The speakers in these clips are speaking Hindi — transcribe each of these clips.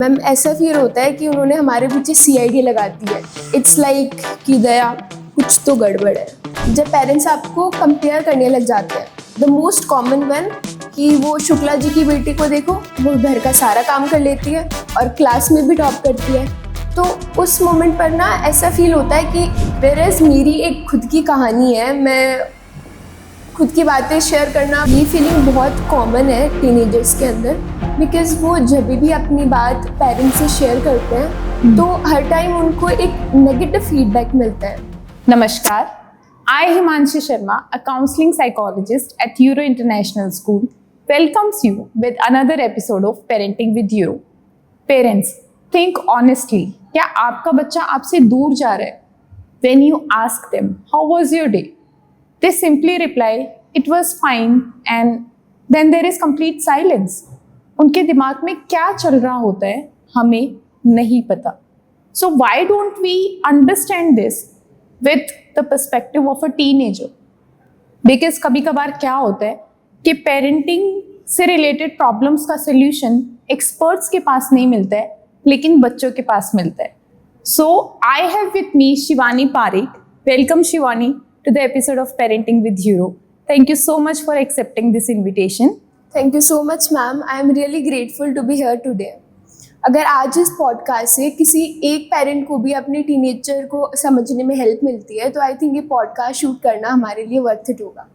मैम ऐसा फील होता है कि उन्होंने हमारे पीछे सीआईडी लगा दी है। इट्स लाइक कि दया कुछ तो गड़बड़ है। जब पेरेंट्स आपको कंपेयर करने लग जाते हैं, द मोस्ट कॉमन वन कि वो शुक्ला जी की बेटी को देखो, वो घर का सारा काम कर लेती है और क्लास में भी टॉप करती है। तो उस मोमेंट पर ना ऐसा फील होता है कि वेयरएज़ मेरी एक खुद की कहानी है, मैं खुद की बातें शेयर करना, ये फीलिंग बहुत कॉमन है टीनेजर्स के अंदर। बिकॉज वो जब भी अपनी बात पेरेंट्स से शेयर करते हैं तो हर टाइम उनको एक नेगेटिव फीडबैक मिलता है। Namaskar. I, Himanshi Sharma, a counseling psychologist at Euro International School, welcomes you with another episode of Parenting with Euro. Parents, think honestly. क्या आपका बच्चा आपसे दूर जा रहा है? When you ask them, how was your day? They simply reply, it was fine, and then there is complete silence. उनके दिमाग में क्या चल रहा होता है हमें नहीं पता. So why don't we understand this with the perspective of a teenager? Because कभी कभार क्या होता है कि पेरेंटिंग से रिलेटेड प्रॉब्लम्स का सोल्यूशन एक्सपर्ट्स के पास नहीं मिलता है लेकिन बच्चों के पास मिलता है. So I have with me Shivani Parikh. Welcome Shivani to the episode of Parenting with Euro. Thank you so much for accepting this invitation. Thank you so much ma'am, I am really grateful to be here today. अगर आज इस पॉडकास्ट से किसी एक पेरेंट को भी अपने टीनेजर को समझने में हेल्प मिलती है तो आई थिंक ये पॉडकास्ट शूट करना हमारे लिए वर्थ इट होगा।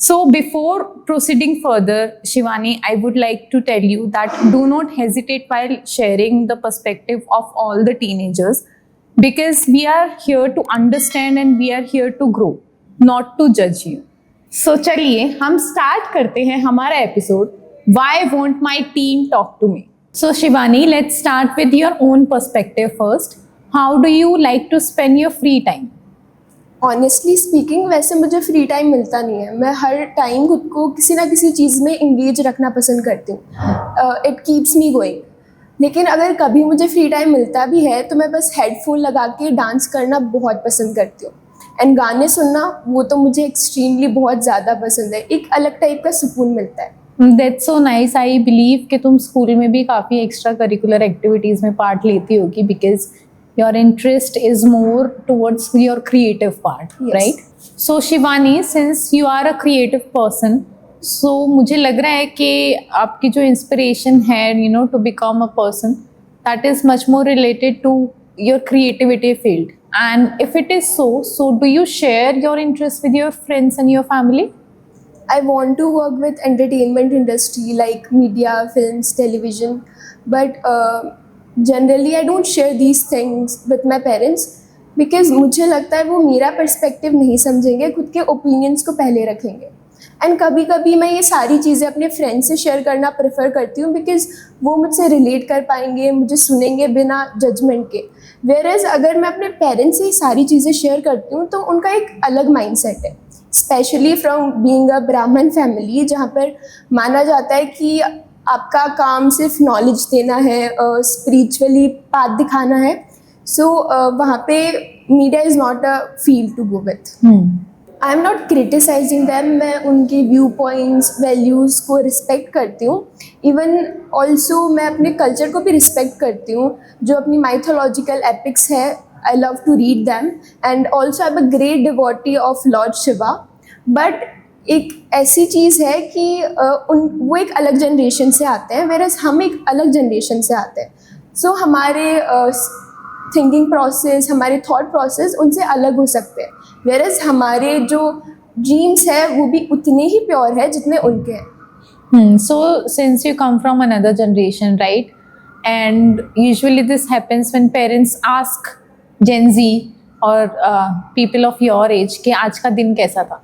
So before proceeding further, Shivani, I would like to tell you that do not hesitate while sharing the perspective of all the teenagers because we are here to understand and we are here to grow, not to judge you. So चलिए हम स्टार्ट करते हैं हमारा episode Why won't my teen talk to me? So Shivani, let's start with your own perspective first. How do you like to spend your free time? Honestly speaking वैसे मुझे फ्री टाइम मिलता नहीं है। मैं हर टाइम खुद को किसी ना किसी चीज़ में इंगेज रखना पसंद करती हूँ। It keeps me going. लेकिन अगर कभी मुझे फ्री टाइम मिलता भी है तो मैं बस हेडफोन लगा के डांस करना बहुत पसंद करती हूँ। एंड गाने सुनना वो तो मुझे एक्सट्रीमली बहुत ज़्यादा पसंद है। एक अलग टाइप का सुकून मिलता है। That's so nice. I believe कि तुम स्कूल में भी काफ़ी एक्स्ट्रा करिकुलर एक्टिविटीज़ में पार्ट लेती होगी because your interest is more towards your creative part, Yes. right? So Shivani, since you are a creative person, so मुझे लग रहा है कि आपकी जो inspiration है, to become a person, that is much more related to your creativity field. And if it is so do you share your interest with your friends and your family? I want to work with entertainment industry like media, films, television, but generally I don't share these things with my parents because मुझे लगता है वो मेरा पर्सपेक्टिव नहीं समझेंगे, खुद के ओपिनियंस को पहले रखेंगे। एंड कभी कभी मैं ये सारी चीज़ें अपने फ्रेंड्स से शेयर करना प्रेफर करती हूँ बिकॉज वो मुझसे रिलेट कर पाएंगे, मुझे सुनेंगे बिना जजमेंट के। वेयरएज़ अगर मैं अपने पेरेंट्स से ये सारी चीज़ें शेयर करती हूँ तो उनका एक अलग माइंडसेट है, स्पेशली फ्रॉम बीइंग अ ब्राह्मण फैमिली जहाँ पर माना जाता है कि आपका काम सिर्फ नॉलेज देना है, स्पिरिचुअली पाथ दिखाना है। सो वहाँ पे media is not a field to go with. I am not criticising them, मैं उनके व्यू पॉइंट्स, वैल्यूज़ को रिस्पेक्ट करती हूँ। इवन ऑल्सो मैं अपने कल्चर को भी रिस्पेक्ट करती हूँ। जो अपनी माइथोलॉजिकल एपिक्स है, I love to read them and also I'm a great devotee of Lord Shiva. But एक ऐसी चीज़ है कि वो एक अलग जनरेशन से आते हैं whereas हम एक अलग जनरेशन से आते हैं। सो हमारे थिंकिंग प्रोसेस, हमारे थॉट प्रोसेस उनसे अलग हो सकते हैं whereas हमारे जो ड्रीम्स है वो भी उतने ही प्योर है जितने उनके हैं। So since you come from another generation, right? And usually this happens when parents ask Gen Z और people of your age कि आज का दिन कैसा था,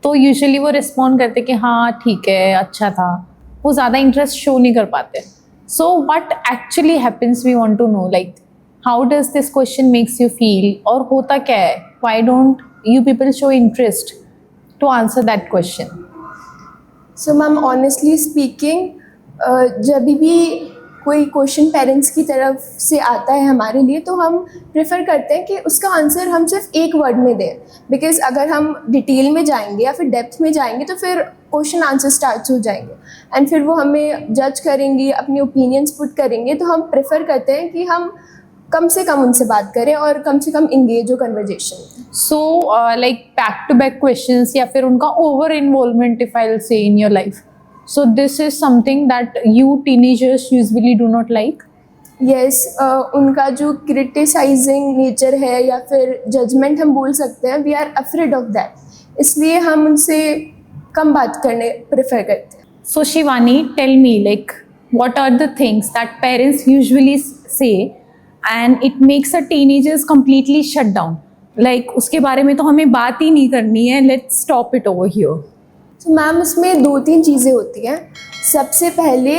तो यूजुअली वो रिस्पॉन्ड करते कि हाँ ठीक है, अच्छा था। वो ज़्यादा इंटरेस्ट शो नहीं कर पाते। So what actually happens, we want to know, like how does this question makes you feel, और होता क्या है, why don't you people show interest to answer that question? So ma'am honestly speaking जब भी कोई क्वेश्चन पेरेंट्स की तरफ से आता है हमारे लिए, तो हम प्रेफर करते हैं कि उसका आंसर हम सिर्फ एक वर्ड में दें, बिकॉज अगर हम डिटेल में जाएंगे या फिर डेप्थ में जाएंगे तो फिर क्वेश्चन आंसर स्टार्ट हो जाएंगे एंड फिर वो हमें जज करेंगे, अपने ओपिनियंस पुट करेंगे। तो हम प्रेफर करते हैं कि हम कम से कम उनसे बात करें और कम से कम इंगेज हो conversation. So like back to back questions या फिर उनका over involvement if I say in your life, so this is something that you teenagers usually do not like. Yes, उनका जो क्रिटिसाइजिंग नेचर है या फिर जजमेंट हम बोल सकते हैं, we are afraid of that, इसलिए हम उनसे कम बात करने प्रेफर करते हैं। So Shivani, tell me, like, what are the things that parents usually say and it makes a teenagers completely shut down? Like, उसके बारे में तो हमें बात ही नहीं करनी है, let's stop it over here. तो मैम इसमें 2-3 चीज़ें होती हैं। सबसे पहले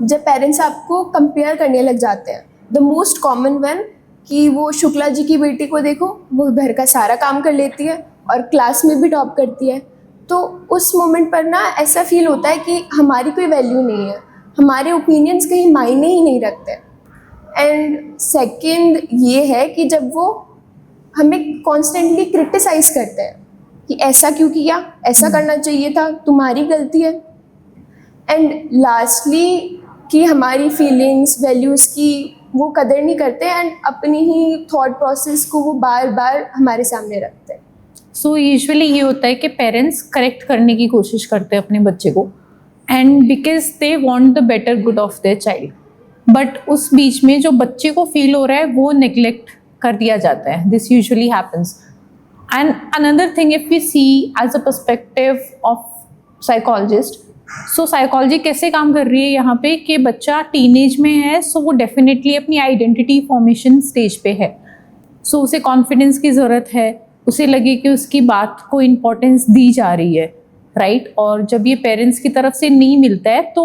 जब पेरेंट्स आपको कंपेयर करने लग जाते हैं, द मोस्ट कॉमन वन, कि वो शुक्ला जी की बेटी को देखो, वो घर का सारा काम कर लेती है और क्लास में भी टॉप करती है, तो उस मोमेंट पर ना ऐसा फील होता है कि हमारी कोई वैल्यू नहीं है, हमारे ओपिनियंस कहीं मायने ही नहीं रखते। एंड सेकंड ये है कि जब वो हमें कॉन्स्टेंटली क्रिटिसाइज करते हैं कि ऐसा क्यों किया, ऐसा करना चाहिए था, तुम्हारी गलती है। एंड लास्टली कि हमारी फीलिंग्स, वैल्यूज़ की वो कदर नहीं करते एंड अपनी ही थॉट प्रोसेस को वो बार बार हमारे सामने रखते हैं। सो यूजुअली ये होता है कि पेरेंट्स करेक्ट करने की कोशिश करते हैं अपने बच्चे को, and because they want the better good of their child, but उस बीच में जो बच्चे को फील हो रहा है वो नेग्लेक्ट कर दिया जाता है। This usually happens. And another thing, if we see as a perspective of psychologist, so psychology कैसे काम कर रही है यहाँ पे कि बच्चा टीनेज में है, सो वो डेफिनेटली अपनी आइडेंटिटी फॉर्मेशन स्टेज पे है, सो उसे कॉन्फिडेंस की ज़रूरत है, उसे लगे कि उसकी बात को इम्पोर्टेंस दी जा रही है, राइट? और जब ये पेरेंट्स की तरफ से नहीं मिलता है तो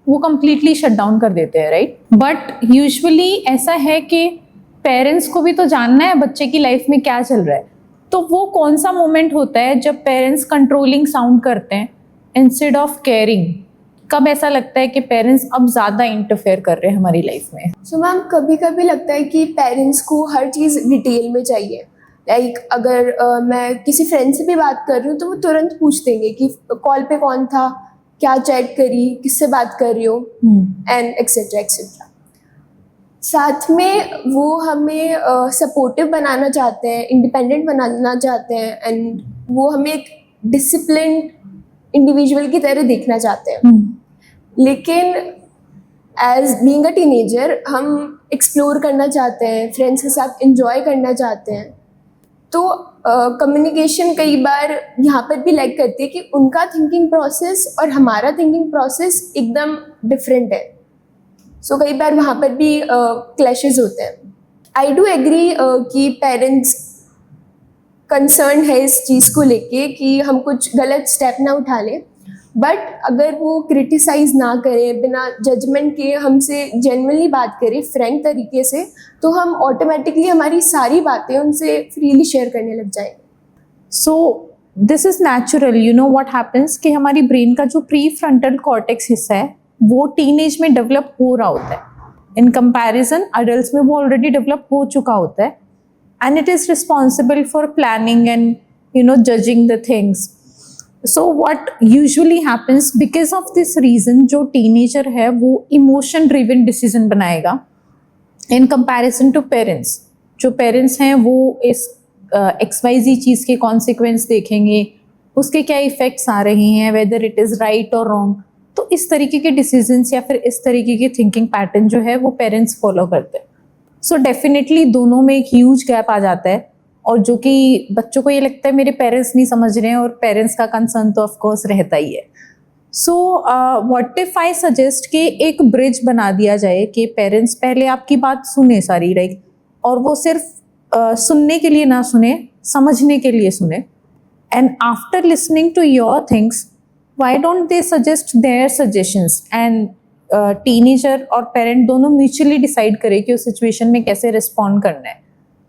वो कम्प्लीटली शट डाउन कर देते हैं, राइट? बट यूजुअली ऐसा है कि पेरेंट्स को भी तो जानना है बच्चे की लाइफ में क्या चल रहा है, तो वो कौन सा मोमेंट होता है जब पेरेंट्स कंट्रोलिंग साउंड करते हैं इंस्टेड ऑफ केयरिंग? कब ऐसा लगता है कि पेरेंट्स अब ज़्यादा इंटरफेयर कर रहे हैं हमारी लाइफ में? सो मैम, कभी कभी लगता है कि पेरेंट्स को हर चीज़ डिटेल में चाहिए। लाइक अगर मैं किसी फ्रेंड से भी बात कर रही हूँ तो वो तुरंत पूछ देंगे कि कॉल पे कौन था, क्या चैट करी, किससे बात कर रही हो, एंड एक्सेट्रा एक्सेट्रा। साथ में वो हमें सपोर्टिव बनाना चाहते हैं, इंडिपेंडेंट बनाना चाहते हैं, एंड वो हमें एक डिसिप्लिन्ड इंडिविजुअल की तरह देखना चाहते हैं। लेकिन एज बीइंग अ टीनेजर हम एक्सप्लोर करना चाहते हैं, फ्रेंड्स के साथ इंजॉय करना चाहते हैं, तो कम्युनिकेशन कई बार यहाँ पर भी लैग करती है कि उनका थिंकिंग प्रोसेस और हमारा थिंकिंग प्रोसेस एकदम डिफरेंट है। सो कई बार वहाँ पर भी क्लैशेस होते हैं। आई डू एग्री कि पेरेंट्स कंसर्न है इस चीज़ को लेके कि हम कुछ गलत स्टेप ना उठा लें, बट अगर वो क्रिटिसाइज़ ना करें, बिना जजमेंट के हमसे जेन्युइनली बात करें फ्रैंक तरीके से, तो हम ऑटोमेटिकली हमारी सारी बातें उनसे फ्रीली शेयर करने लग जाएंगे। So this is natural. You know what happens कि हमारी ब्रेन का जो प्री फ्रंटल कॉर्टेक्स हिस्सा है वो टीनेज में डेवलप हो रहा होता है। इन कंपैरिजन अडल्ट्स में वो ऑलरेडी डेवलप हो चुका होता है, and it is responsible for planning and judging the things. So what usually happens because of this reason, जो टीनेजर है वो इमोशन ड्रिवन डिसीजन बनाएगा इन कंपैरिजन टू पेरेंट्स। जो पेरेंट्स हैं वो इस XYZ चीज़ के कॉन्सिक्वेंस देखेंगे, उसके क्या इफ़ेक्ट्स आ रहे हैं, वेदर इट इज़ राइट और रॉन्ग। तो इस तरीके के डिसीजंस या फिर इस तरीके के थिंकिंग पैटर्न जो है वो पेरेंट्स फॉलो करते हैं। सो डेफिनेटली दोनों में एक ह्यूज गैप आ जाता है, और जो कि बच्चों को ये लगता है मेरे पेरेंट्स नहीं समझ रहे हैं, और पेरेंट्स का कंसर्न तो ऑफकोर्स रहता ही है। So what if I suggest कि एक ब्रिज बना दिया जाए कि पेरेंट्स पहले आपकी बात सुने सारी, राइट, और वो सिर्फ सुनने के लिए ना सुने, समझने के लिए सुने, and after listening to your things why don't they suggest their suggestions and teenager और पेरेंट दोनों म्यूचुअली डिसाइड करें कि उस सिचुएशन में कैसे रिस्पॉन्ड करना है।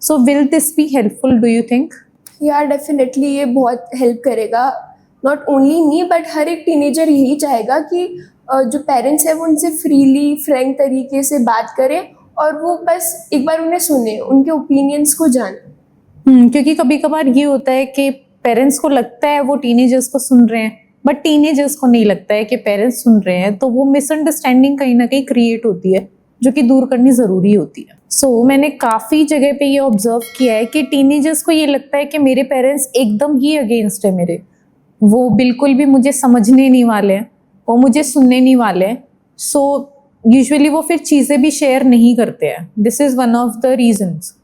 So will this be helpful, do you think? यार डेफिनेटली ये बहुत हेल्प करेगा। नॉट ओनली मी बट हर एक टीनेजर यही चाहेगा कि जो पेरेंट्स हैं वो उनसे फ्रीली फ्रैंक तरीके से बात करें और वो बस एक बार उन्हें सुने, उनके ओपिनियंस को जाने। क्योंकि कभी कभार ये होता है कि पेरेंट्स को लगता है वो टीनेजर्स को सुन रहे हैं, बट टीनेजर्स को नहीं लगता है कि पेरेंट्स सुन रहे हैं, तो वो मिसअंडरस्टैंडिंग कहीं ना कहीं क्रिएट होती है जो कि दूर करनी ज़रूरी होती है। सो मैंने काफ़ी जगह पे ये ऑब्जर्व किया है कि टीनेजर्स को ये लगता है कि मेरे पेरेंट्स एकदम ही अगेंस्ट है मेरे, वो बिल्कुल भी मुझे समझने नहीं वाले हैं, वो मुझे सुनने नहीं वाले हैं। सो यूजुअली वो फिर चीज़ें भी शेयर नहीं करते हैं। This is one of the reasons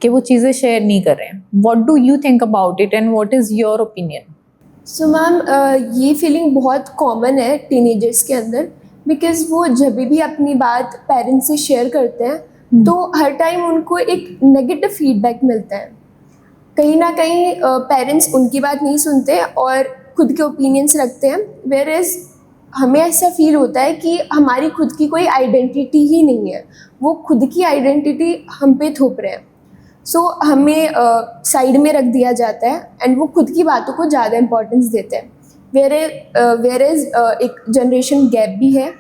कि वो चीज़ें शेयर नहीं कर रहे हैं। What do you think about it and what is your opinion? So ma'am, ये फीलिंग बहुत कॉमन है टीनेजर्स के अंदर, बिकॉज वो जब भी अपनी बात पेरेंट्स से शेयर करते हैं तो हर टाइम उनको एक नेगेटिव फीडबैक मिलता है। कहीं ना कहीं पेरेंट्स उनकी बात नहीं सुनते और खुद के ओपिनियंस रखते हैं, वेयर एज हमें ऐसा फील होता है कि हमारी खुद की कोई आइडेंटिटी ही नहीं है, वो खुद की आइडेंटिटी हम पे थोप रहे हैं। सो हमें साइड में रख दिया जाता है एंड वो खुद की बातों को ज़्यादा इम्पोर्टेंस देते हैं। वेयर एज एक जनरेशन गैप भी है।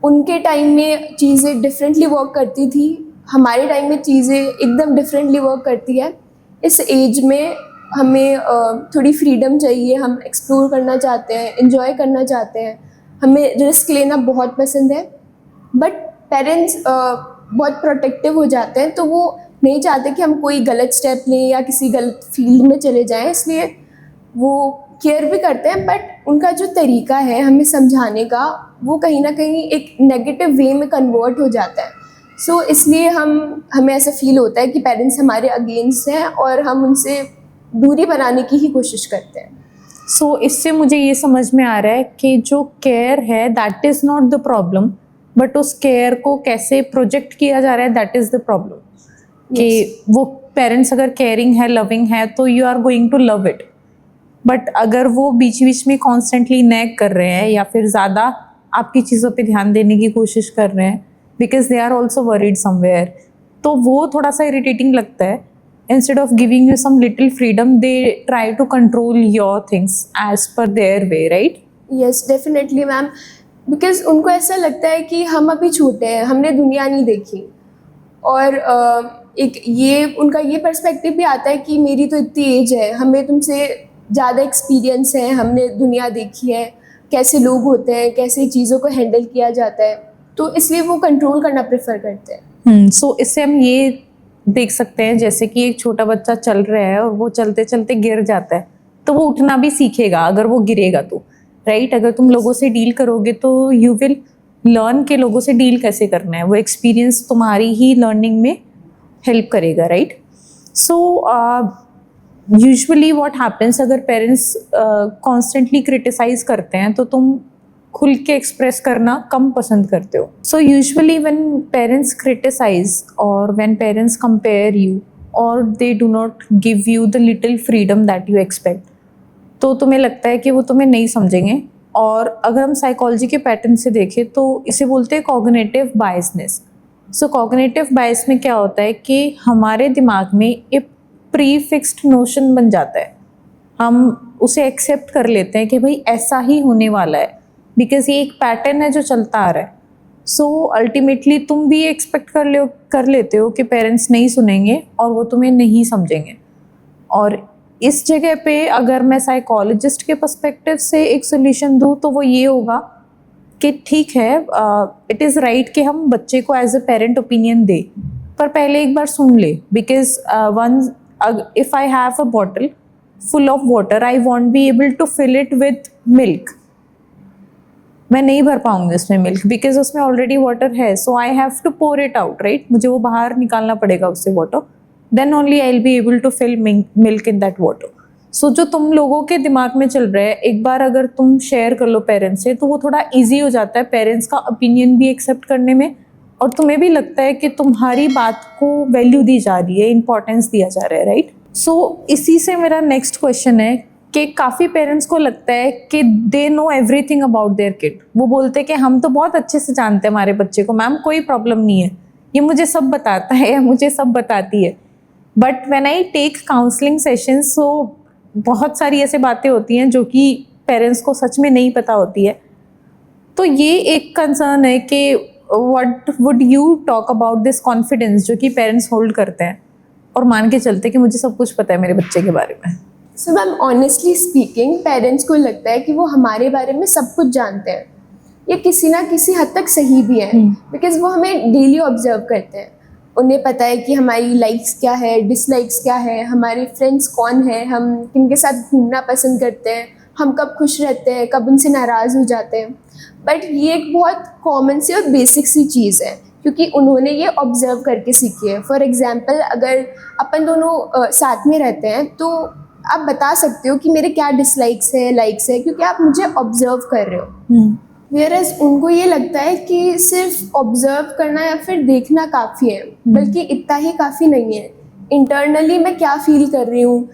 उनके टाइम में चीज़ें डिफरेंटली वर्क करती थी, हमारे टाइम में चीज़ें एकदम डिफरेंटली वर्क करती है। इस एज में हमें थोड़ी फ्रीडम चाहिए, हम एक्सप्लोर करना चाहते हैं, इन्जॉय करना चाहते हैं, हमें रिस्क लेना बहुत पसंद है। बट पेरेंट्स बहुत प्रोटेक्टिव हो जाते हैं, तो वो नहीं चाहते कि हम कोई गलत स्टेप लें या किसी गलत फील्ड में चले जाएं, इसलिए वो केयर भी करते हैं, बट उनका जो तरीका है हमें समझाने का वो कहीं ना कहीं एक नेगेटिव वे में कन्वर्ट हो जाता है। सो इसलिए हमें ऐसा फील होता है कि पेरेंट्स हमारे अगेंस्ट हैं और हम उनसे दूरी बनाने की ही कोशिश करते हैं। सो इससे मुझे ये समझ में आ रहा है कि जो केयर है that is not the problem, but उस केयर को कैसे प्रोजेक्ट किया जा रहा है दैट इज़ द प्रॉब्लम। कि वो पेरेंट्स अगर केयरिंग है, लविंग है, तो you are going to love it. But अगर वो बीच बीच में कॉन्स्टेंटली नैग कर रहे हैं या फिर ज़्यादा आपकी चीज़ों पे ध्यान देने की कोशिश कर रहे हैं because they are also worried somewhere, तो वो थोड़ा सा इरिटेटिंग लगता है। Instead of giving you some little freedom, they try to control your things as per their way, right? Yes, definitely ma'am, because उनको ऐसा लगता है कि हम अभी छोटे हैं, हमने दुनिया नहीं देखी, और एक ये उनका ये पर्सपेक्टिव भी आता है कि मेरी तो इतनी एज है, हमें तुमसे ज़्यादा एक्सपीरियंस है, हमने दुनिया देखी है, कैसे लोग होते हैं, कैसे चीज़ों को हैंडल किया जाता है, तो इसलिए वो कंट्रोल करना प्रेफर करते हैं। सो इससे हम ये देख सकते हैं जैसे कि एक छोटा बच्चा चल रहा है और वो चलते चलते गिर जाता है, तो वो उठना भी सीखेगा अगर वो गिरेगा तो, राइट? अगर तुम लोगों से डील करोगे तो यू विल लर्न के लोगों से डील कैसे करना है, वो एक्सपीरियंस तुम्हारी ही लर्निंग में हेल्प करेगा, right? So usually what happens, अगर पेरेंट्स कॉन्स्टेंटली क्रिटिसाइज करते हैं तो तुम खुल के एक्सप्रेस करना कम पसंद करते हो। So usually when parents criticise और व्हेन पेरेंट्स कंपेयर यू और they do not give you the little freedom that you expect, तो तुम्हें लगता है कि वो तुम्हें नहीं समझेंगे। और अगर हम साइकोलॉजी के पैटर्न से देखें तो इसे बोलते हैं कॉग्निटिव बायसनेस। सो कॉग्निटिव बायस में क्या होता है कि हमारे दिमाग में एक प्री फिक्स्ड नोशन बन जाता है, हम उसे एक्सेप्ट कर लेते हैं कि भाई ऐसा ही होने वाला है बिकॉज ये एक पैटर्न है जो चलता आ रहा है। सो अल्टीमेटली तुम भी एक्सपेक्ट कर लेते हो कि पेरेंट्स नहीं सुनेंगे और वो तुम्हें नहीं समझेंगे। और इस जगह पे अगर मैं साइकोलॉजिस्ट के पर्सपेक्टिव से एक सोल्यूशन दूँ तो वो ये होगा कि ठीक है, इट इज़ राइट कि हम बच्चे को एज अ पेरेंट ओपिनियन दें, पर पहले एक बार सुन ले। Because one if I have a bottle full of water, I won't be able to fill it with milk. मैं नहीं भर पाऊंगी उसमें मिल्क बिकॉज उसमें ऑलरेडी वाटर है, so I have to pour it out, right? मुझे वो बाहर निकालना पड़ेगा उससे water, then only I will be able to fill milk in that water. So जो तुम लोगों के दिमाग में चल रहा है, एक बार अगर तुम शेयर कर लो पेरेंट्स से तो वो थोड़ा ईजी हो जाता है पेरेंट्स का ओपिनियन भी एक्सेप्ट करने में, और तुम्हें भी लगता है कि तुम्हारी बात को वैल्यू दी जा रही है, इंपॉर्टेंस दिया जा रहा है, राइट? सो इसी से मेरा नेक्स्ट क्वेश्चन है कि काफ़ी पेरेंट्स को लगता है कि they know everything about their kid. वो बोलते हैं कि हम तो बहुत अच्छे से जानते हैं हमारे बच्चे को, मैम कोई प्रॉब्लम नहीं है, ये मुझे सब बताता है या मुझे सब बताती है। But when I take counselling sessions, so बहुत सारी ऐसे बातें होती हैं जो कि पेरेंट्स को सच में नहीं पता होती है। तो ये एक कंसर्न है कि what would you talk about this confidence जो कि पेरेंट्स होल्ड करते हैं और मान के चलते हैं कि मुझे सब कुछ पता है मेरे बच्चे के बारे में। सो मैम, ऑनेस्टली स्पीकिंग, पेरेंट्स को लगता है कि वो हमारे बारे में सब कुछ जानते हैं। ये किसी ना किसी हद तक सही भी है, बिकॉज वो हमें डेली ऑब्जर्व करते हैं। उन्हें पता है कि हमारी लाइक्स क्या है, डिसलाइक्स क्या है, हमारे फ्रेंड्स कौन है, हम किनके साथ घूमना पसंद करते हैं, हम कब खुश रहते हैं, कब उनसे नाराज़ हो जाते हैं। बट ये एक बहुत कॉमन सी और बेसिक सी चीज़ है, क्योंकि उन्होंने ये ऑब्जर्व करके सीखी है। फॉर एग्जांपल, अगर अपन दोनों साथ में रहते हैं तो आप बता सकते हो कि मेरे क्या डिसलाइक्स है, लाइक्स है, क्योंकि आप मुझे ऑब्जर्व कर रहे हो। वेयरएज उनको ये लगता है कि सिर्फ ऑब्जर्व करना या फिर देखना काफ़ी है, बल्कि इतना ही काफ़ी नहीं है। इंटरनली मैं क्या फील कर रही हूँ,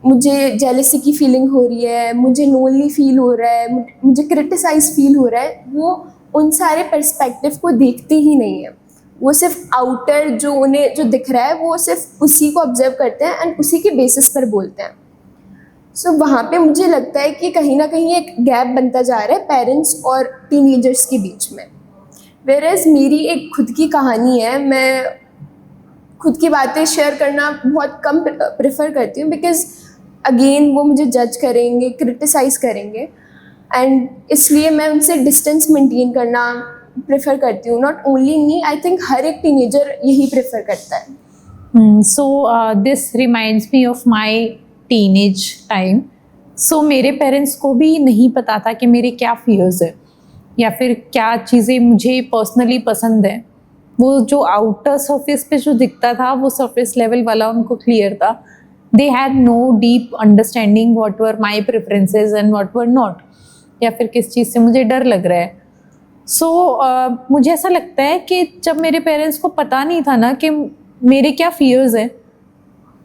मुझे जेलसी की फीलिंग हो रही है, मुझे लोनली फील हो रहा है, मुझे क्रिटिसाइज फील हो रहा है, वो उन सारे पर्सपेक्टिव को देखते ही नहीं है। वो सिर्फ आउटर जो उन्हें जो दिख रहा है वो सिर्फ उसी को ऑब्जर्व करते हैं एंड उसी के बेसिस पर बोलते हैं। सो वहाँ पे मुझे लगता है कि कहीं ना कहीं एक गैप बनता जा रहा है पेरेंट्स और टीनेजर्स के बीच में। वेयरएज मेरी एक खुद की कहानी है, मैं खुद की बातें शेयर करना बहुत कम प्रेफर करती हूँ, बिकॉज अगेन वो मुझे जज करेंगे, क्रिटिसाइज़ करेंगे, एंड इसलिए मैं उनसे डिस्टेंस मेंटेन करना प्रेफर करती हूँ। Not only me, I think हर एक टीनेजर यही प्रेफर करता है। So this reminds me of my teenage time. So मेरे पेरेंट्स को भी नहीं पता था कि मेरे क्या फियर्स है या फिर क्या चीज़ें मुझे पर्सनली पसंद है। वो जो आउटर सरफेस पे जो दिखता था वो सरफेस लेवल वाला उनको क्लियर था। They had no deep understanding what were my preferences and what were not, या फिर किस चीज़ से मुझे डर लग रहा है। सो मुझे ऐसा लगता है कि जब मेरे पेरेंट्स को पता नहीं था ना कि मेरे क्या फियर्स हैं,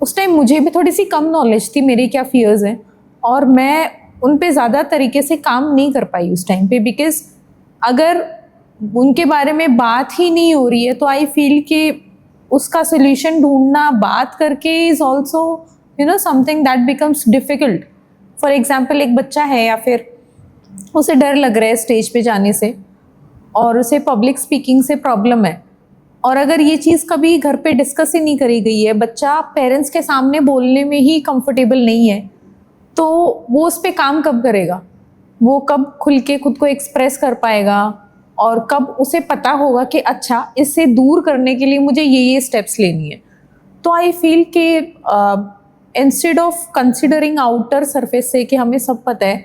उस टाइम मुझे भी थोड़ी सी कम नॉलेज थी मेरे क्या फियर्स हैं, और मैं उन पे ज़्यादा तरीके से काम नहीं कर पाई उस टाइम पे। बिकॉज अगर उनके बारे में बात ही नहीं हो रही है तो आई फील कि उसका सोल्यूशन ढूंढना बात करके is also something that becomes difficult. For example, एक बच्चा है या फिर उसे डर लग रहा है स्टेज पे जाने से और उसे पब्लिक स्पीकिंग से प्रॉब्लम है, और अगर ये चीज़ कभी घर पे डिस्कस ही नहीं करी गई है, बच्चा पेरेंट्स के सामने बोलने में ही कंफर्टेबल नहीं है, तो वो उस पर काम कब करेगा? वो कब खुल के खुद को एक्सप्रेस कर पाएगा? और कब उसे पता होगा कि अच्छा, इससे दूर करने के लिए मुझे ये स्टेप्स लेनी है? तो आई फील कि instead of considering outer surface से कि हमें सब पता है,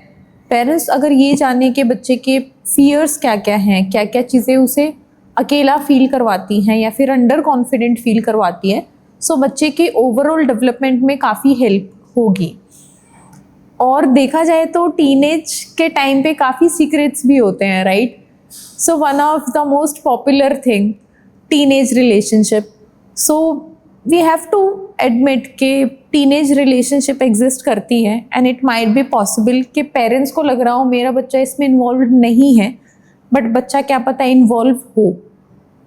पेरेंट्स अगर ये जाने कि बच्चे के फियर्स क्या क्या हैं, क्या क्या चीज़ें उसे अकेला फील करवाती हैं या फिर अंडर कॉन्फिडेंट फील करवाती हैं, सो बच्चे के ओवरऑल डेवलपमेंट में काफ़ी हेल्प होगी। और देखा जाए तो टीनेज के टाइम पे काफ़ी सीक्रेट्स भी होते हैं, right? So one of the most popular thing, teenage relationship. So we have to admit कि टीनेज रिलेशनशिप एग्जिस्ट करती है, and it might be possible कि पेरेंट्स को लग रहा हो मेरा बच्चा इसमें इन्वॉल्व नहीं है, बट बच्चा क्या पता इन्वॉल्व हो।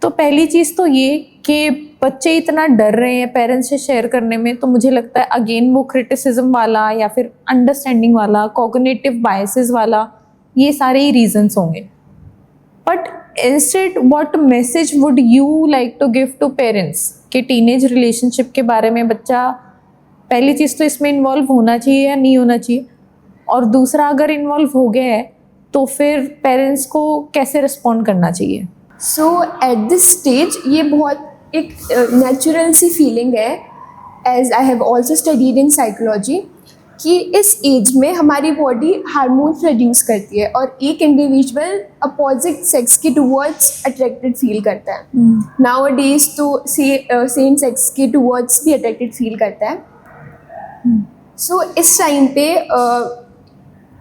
तो पहली चीज़ तो ये कि बच्चे इतना डर रहे हैं पेरेंट्स से शेयर करने में, तो मुझे लगता है अगेन वो क्रिटिसिज्म वाला या फिर अंडरस्टैंडिंग वाला, कॉग्निटिव बायसेस वाला, ये सारे ही रीजंस होंगे। But instead what message would you like to give to parents कि टीनेज रिलेशनशिप के बारे में बच्चा, पहली चीज़ तो इसमें इन्वॉल्व होना चाहिए या नहीं होना चाहिए, और दूसरा अगर इन्वॉल्व हो गया है तो फिर पेरेंट्स को कैसे रिस्पॉन्ड करना चाहिए? सो एट दिस स्टेज ये बहुत एक नेचुरल सी फीलिंग है, as I have also studied in psychology, कि इस एज में हमारी बॉडी हार्मोन प्रोड्यूस करती है और एक इंडिविजुअल अपोजिट सेक्स के टूवर्ड्स अट्रैक्टेड फील करता है। नाउ डेज तो सेम सेक्स के टूवर्ड्स भी अट्रैक्टेड फील करता है। सो इस टाइम पे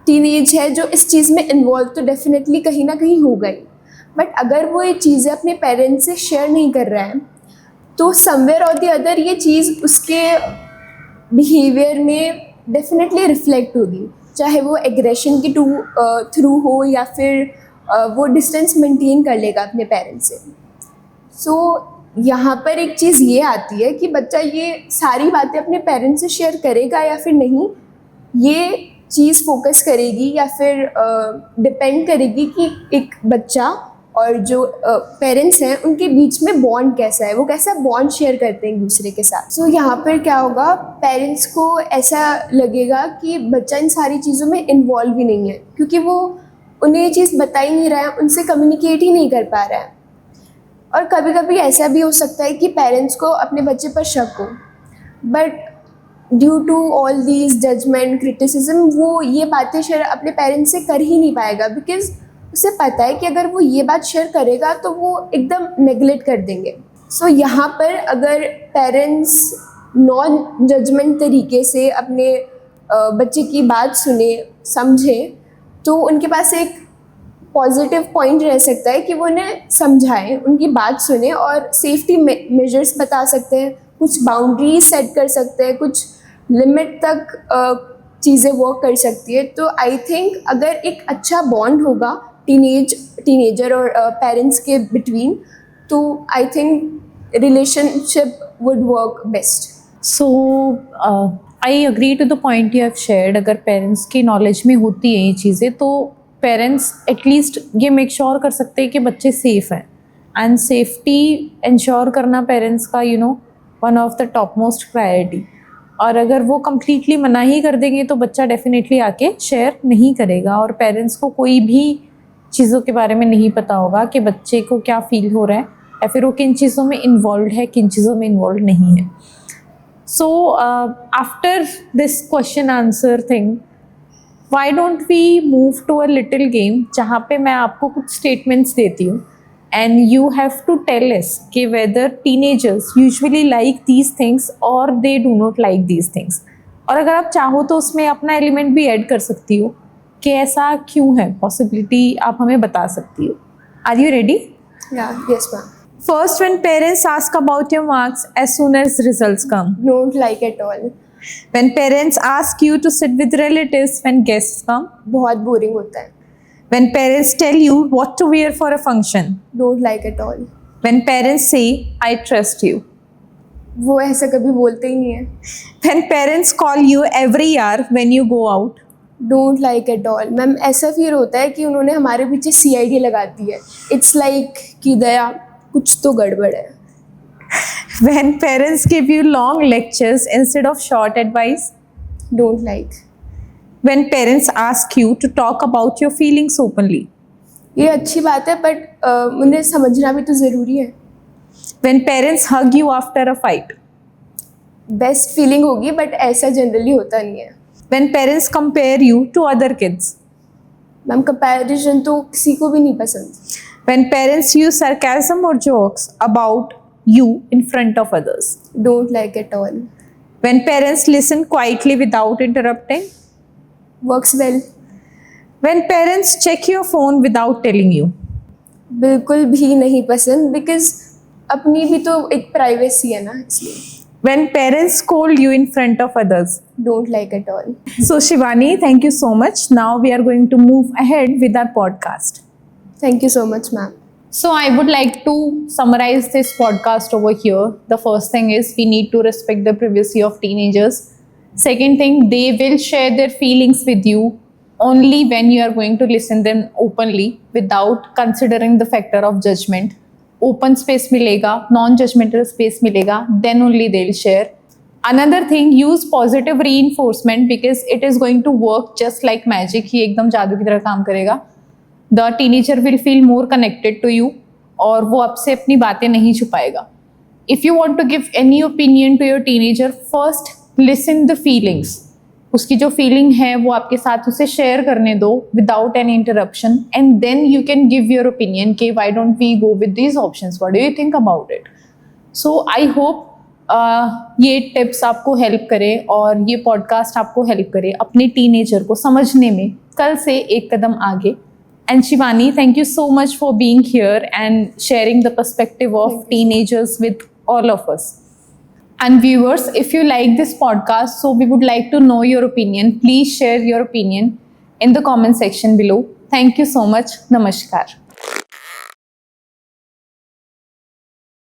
टीनेज है जो इस चीज़ में इन्वॉल्व तो डेफिनेटली कहीं ना कहीं हो गई, बट अगर वो ये चीज़ें अपने पेरेंट्स से शेयर नहीं कर रहा है तो समवेयर और द अदर ये चीज़ उसके बिहेवियर में डेफिनेटली रिफ्लेक्ट होगी, चाहे वो एग्रेशन के थ्रू हो या फिर वो डिस्टेंस मेंटेन कर लेगा अपने पेरेंट्स से। सो यहाँ पर एक चीज़ ये आती है कि बच्चा ये सारी बातें अपने पेरेंट्स से शेयर करेगा या फिर नहीं, ये चीज़ फोकस करेगी या फिर डिपेंड करेगी कि एक बच्चा और जो पेरेंट्स हैं उनके बीच में बॉन्ड कैसा है, वो कैसा बॉन्ड शेयर करते हैं एक दूसरे के साथ। सो यहाँ पर क्या होगा, पेरेंट्स को ऐसा लगेगा कि बच्चा इन सारी चीज़ों में इन्वॉल्व ही नहीं है, क्योंकि वो उन्हें ये चीज़ बता ही नहीं रहा है, उनसे कम्युनिकेट ही नहीं कर पा रहा है। और कभी कभी ऐसा भी हो सकता है कि पेरेंट्स को अपने बच्चे पर शक हो, but due to all these judgement criticism वो ये बातें शेयर अपने पेरेंट्स से कर ही नहीं पाएगा, बिकॉज उसे पता है कि अगर वो ये बात शेयर करेगा तो वो एकदम नेगलेक्ट कर देंगे। सो यहाँ पर अगर पेरेंट्स नॉन जजमेंट तरीके से अपने बच्चे की बात सुने समझे, तो उनके पास एक पॉजिटिव पॉइंट रह सकता है कि वो उन्हें समझाएं, उनकी बात सुने और सेफ्टी मेजर्स बता सकते हैं, कुछ बाउंड्रीज सेट कर सकते हैं, कुछ लिमिट तक चीज़ें वर्क कर सकती है। तो आई थिंक अगर एक अच्छा बॉन्ड होगा टीनेजर और पेरेंट्स के बिटवीन, तो I think relationship would work best. So I agree to the point you have shared. अगर पेरेंट्स की नॉलेज में होती है ये चीज़ें, तो पेरेंट्स एटलीस्ट ये मेक श्योर कर सकते हैं कि बच्चे सेफ़ हैं, एंड सेफ्टी इंश्योर करना पेरेंट्स का one of the top most priority. और अगर वो कम्प्लीटली मना ही कर देंगे तो बच्चा डेफिनेटली आके शेयर नहीं करेगा, और पेरेंट्स को कोई भी चीज़ों के बारे में नहीं पता होगा कि बच्चे को क्या फील हो रहा है या फिर वो किन चीज़ों में इन्वॉल्व है, किन चीज़ों में इन्वॉल्व नहीं है। So after this question answer thing, why don't we move to a little game, जहाँ पे मैं आपको कुछ स्टेटमेंट्स देती हूँ and you have to tell us कि whether teenagers usually like these things or they do not like these things। और अगर आप चाहो तो उसमें अपना एलिमेंट भी ऐड कर सकती हो कि ऐसा क्यों है, पॉसिबिलिटी आप हमें बता सकती हो। Are you ready? Yes ma'am. First, when parents ask about your marks as soon as results come। Don't like at all। When parents ask you to sit with relatives when guests come। बहुत बोरिंग होता है। When parents tell you what to wear for a function। Don't like at all। When parents say I trust you। वो ऐसा कभी बोलते ही नहीं है। When parents call you every hour when you go out। Don't like at all। Ma'am ऐसा फील होता है कि उन्होंने हमारे पीछे CID लगा दी है। It's like कि दया कुछ तो गड़बड़ है। When parents give you long lectures instead of short advice। Don't like। When parents ask you to talk about your feelings openly। ये अच्छी बात है, बट उन्हें समझना भी तो ज़रूरी है। When parents hug you after a fight। Best feeling होगी, बट ऐसा जनरली होता नहीं है। When parents compare you to other kids। Ma'am comparison तो किसी को भी नहीं पसंद। When parents use sarcasm or jokes about you in front of others। Don't like at all। When parents listen quietly without interrupting। Works well। When parents check your phone without telling you। बिल्कुल भी नहीं पसंद, बिकॉज अपनी भी तो एक प्राइवेसी है ना, इसलिए। When parents scold you in front of others। Don't like at all। So Shivani, thank you so much. Now we are going to move ahead with our podcast। Thank you so much, ma'am। So I would like to summarize this podcast over here. The first thing is we need to respect the privacy of teenagers. Second thing, they will share their feelings with you only when you are going to listen them openly without considering the factor of judgment। Open space मिलेगा, non-judgmental space मिलेगा, then only they'll share। Another thing, use positive reinforcement because it is going to work just like magic। ये एकदम जादू की तरह काम करेगा। The teenager will feel more connected to you और वो आपसे अपनी बातें नहीं छुपाएगा। If you want to give any opinion to your teenager, first listen the feelings। उसकी जो फीलिंग है वो आपके साथ उसे शेयर करने दो without any interruption, and then you can give your opinion कि why don't we go with these options, what do you think about it. So I hope ये टिप्स आपको हेल्प करे और ये पॉडकास्ट आपको हेल्प करे अपने टीनेजर को समझने में कल से एक कदम आगे। And Shivani, thank you so much for being here and sharing the perspective of teenagers with all of us. And viewers, if you like this podcast, so we would like to know your opinion. Please share your opinion in the comment section below. Thank you so much. Namaskar.